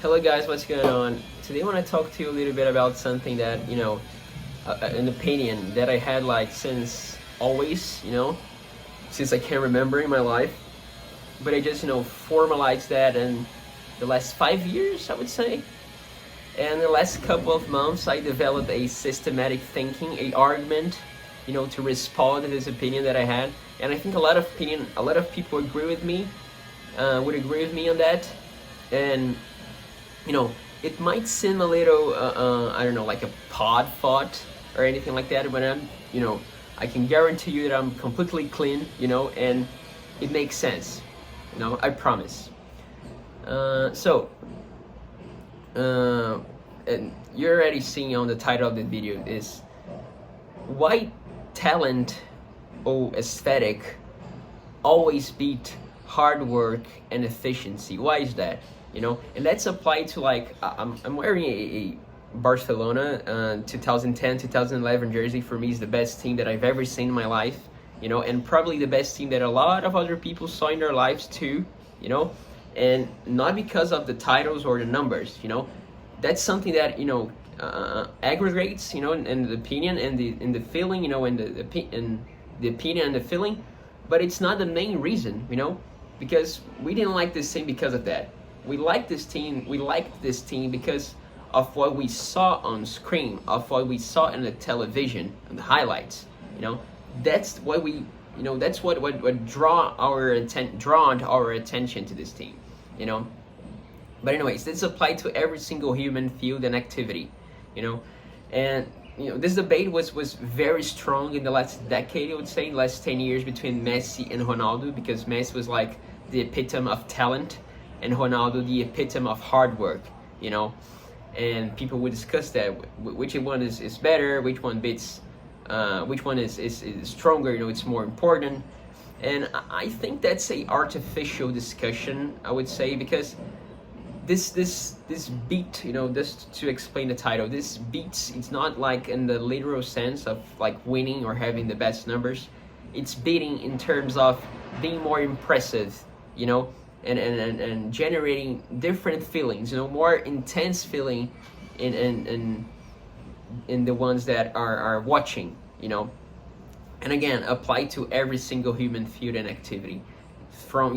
Hello guys, what's going on? Today I want to talk to you a little bit about something that, an opinion that I had like since always, since I can remember in my life. But I just, formalized that in the last 5 years, I would say. And the last couple of months I developed a systematic thinking, a argument, to respond to this opinion that I had. And I think a lot of people agree with me, would agree with me on that. And it might seem a little, I don't know, like a pod thought or anything like that, but I can guarantee you that I'm completely clean, and it makes sense, I promise. And you're already seeing on the title of the video is why talent or aesthetic always beat hard work and efficiency. Why is that? And that's applied to like I'm wearing a Barcelona 2010-2011 jersey. For me is the best team that I've ever seen in my life, and probably the best team that a lot of other people saw in their lives too, and not because of the titles or the numbers, that's something that aggregates, in the opinion and in the feeling, in the opinion and the feeling, but it's not the main reason, because we didn't like this team because of that. We liked this team because of what we saw on screen, of what we saw in the television and the highlights. That's what we, that's what drawn our attention to this team. But anyways, this applied to every single human field and activity. And this debate was very strong in the last decade, I would say, last 10 years between Messi and Ronaldo, because Messi was like the epitome of talent and Ronaldo the epitome of hard work, and people would discuss that, which one is better, which one beats, which one is stronger, it's more important. And I think that's a artificial discussion, I would say, because this beat, just to explain the title, this beats, it's not like in the literal sense of like winning or having the best numbers. It's beating in terms of being more impressive, and generating different feelings, more intense feeling in the ones that are watching, and again apply to every single human field and activity, from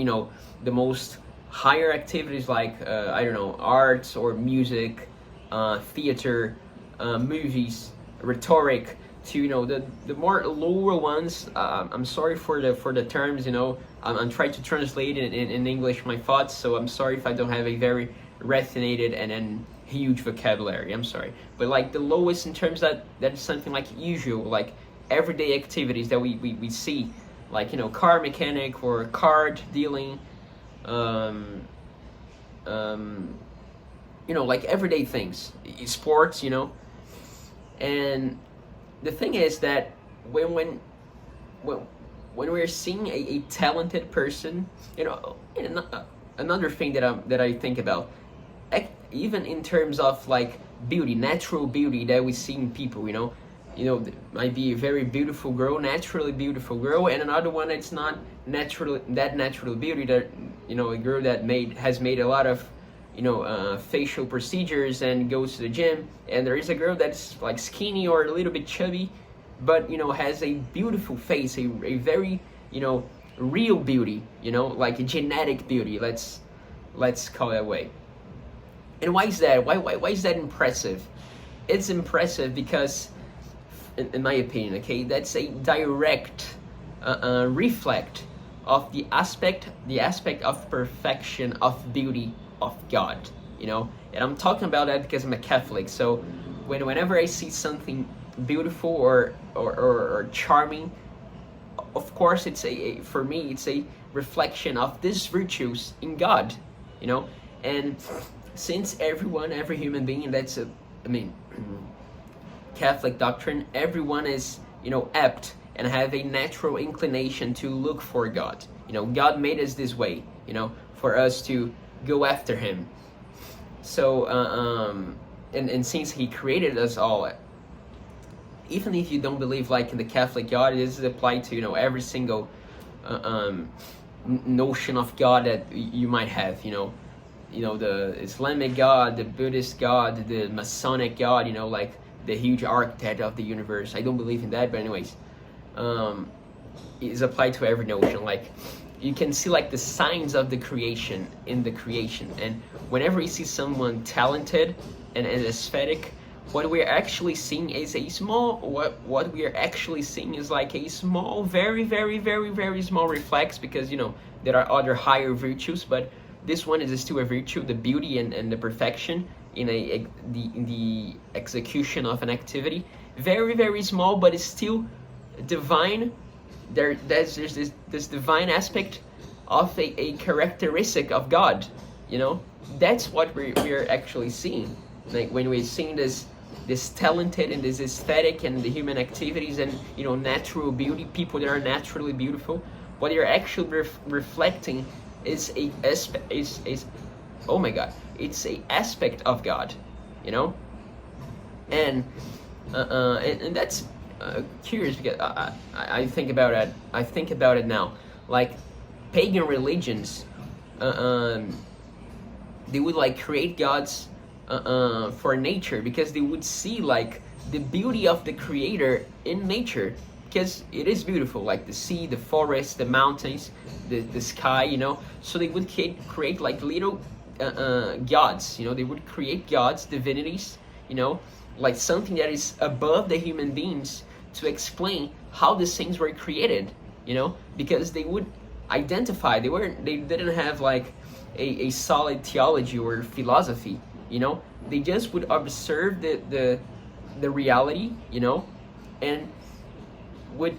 the most higher activities like I don't know, arts or music, theater, movies, rhetoric, to the more lower ones. I'm sorry for the terms, I'm trying to translate in English my thoughts, so I'm sorry if I don't have a very refined and huge vocabulary. I'm sorry, but like the lowest in terms that's something like usual, like everyday activities that we see, like car mechanic or card dealing, like everyday things, sports, and the thing is that when we're seeing a talented person, another thing that I think about, even in terms of like beauty, natural beauty that we see in people, might be a very beautiful girl, naturally beautiful girl, and another one that's not natural beauty, that a girl that has made a lot of facial procedures and goes to the gym, and there is a girl that's like skinny or a little bit chubby, but has a beautiful face, a very real beauty, like a genetic beauty, let's call it that way. And why is that? Why is that impressive? It's impressive because, in my opinion, okay, that's a direct reflect of the aspect of perfection, of beauty of God, and I'm talking about that because I'm a Catholic. So whenever I see something beautiful or charming, of course it's for me it's a reflection of these virtues in God, and since every human being, that's Catholic doctrine, everyone is apt and have a natural inclination to look for God. God made us this way, for us to go after him. So and since he created us all, even if you don't believe like in the Catholic God, this is applied to every single notion of God that you might have. the Islamic God, the Buddhist God, the Masonic God, like the huge architect of the universe. I don't believe in that, but anyways, is applied to every notion. Like, you can see like the signs of the creation in the creation, and whenever you see someone talented and aesthetic, what we're actually seeing is a small, what we are actually seeing is like a small, very, very, very, very small reflex, because there are other higher virtues, but this one is still a virtue, the beauty and the perfection in the execution of an activity. Very, very small, but it's still divine. There's this divine aspect of a characteristic of God. That's what we're actually seeing. Like when we're seeing this talented and this aesthetic and the human activities and natural beauty, people that are naturally beautiful, what you're actually reflecting is oh my God, it's a aspect of God, and that's curious, because I think about it. I think about it now. Like pagan religions, they would like create gods for nature, because they would see like the beauty of the creator in nature, because it is beautiful, like the sea, the forest, the mountains, the sky, so they would create like little gods, they would create gods, divinities, like something that is above the human beings, to explain how these things were created, because they would identify, they didn't have like a solid theology or philosophy, they just would observe the reality, and would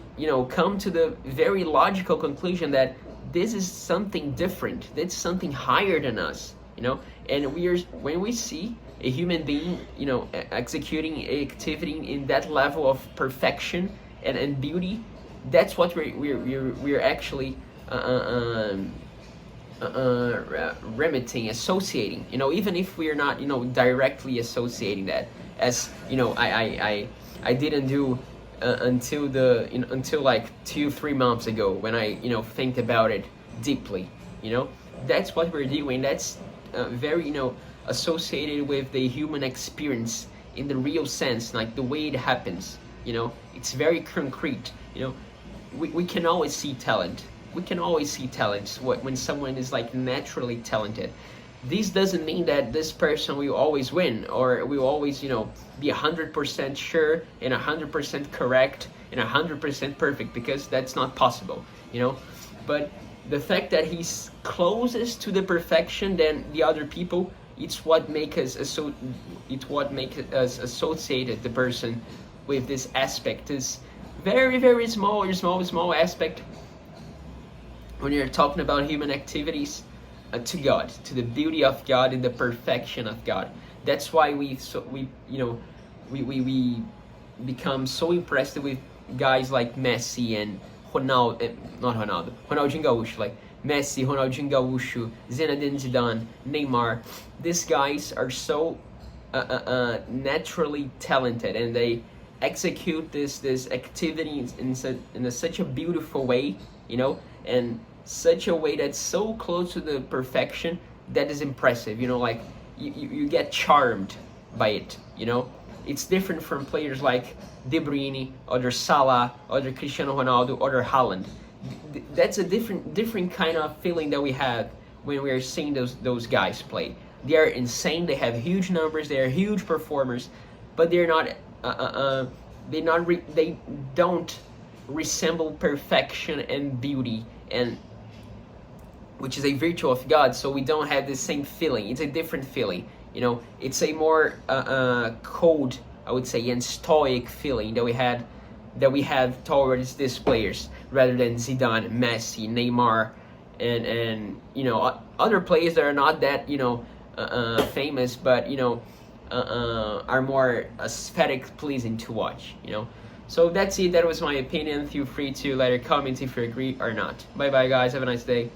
come to the very logical conclusion that this is something different, that's something higher than us, and when we see a human being executing an activity in that level of perfection and beauty, that's what we're actually remitting, associating, even if we're not directly associating that, as I didn't do until like 2-3 months ago, when I think about it deeply. That's what we're doing. That's very associated with the human experience in the real sense, like the way it happens. It's very concrete. We can always see talent. We can always see talents when someone is like naturally talented. This doesn't mean that this person will always win, or will always be 100% sure and 100% correct and 100% perfect, because that's not possible. But the fact that he's closest to the perfection than the other people, it's what makes us associated the person with this aspect, this very, very small aspect, when you're talking about human activities, to God, to the beauty of God and the perfection of God. That's why we become so impressed with guys like Messi and Ronaldinho Gaúcho, like Messi, Ronaldinho Gaúcho, Zinedine Zidane, Neymar. These guys are so naturally talented, and they execute this activity in such a beautiful way, and such a way that's so close to the perfection that is impressive. Like you get charmed by it. It's different from players like De Bruyne, or Salah, or Cristiano Ronaldo, or Haaland. That's a different kind of feeling that we have when we are seeing those guys play. They are insane. They have huge numbers. They are huge performers, but they're not. They don't resemble perfection and beauty, and which is a virtue of God. So we don't have the same feeling. It's a different feeling. It's a more cold, I would say, and stoic feeling that we have towards these players, rather than Zidane, Messi, Neymar, and other players that are not that famous, but are more aesthetic pleasing to watch. So that's it. That was my opinion. Feel free to let a comment if you agree or not. Bye bye, guys. Have a nice day.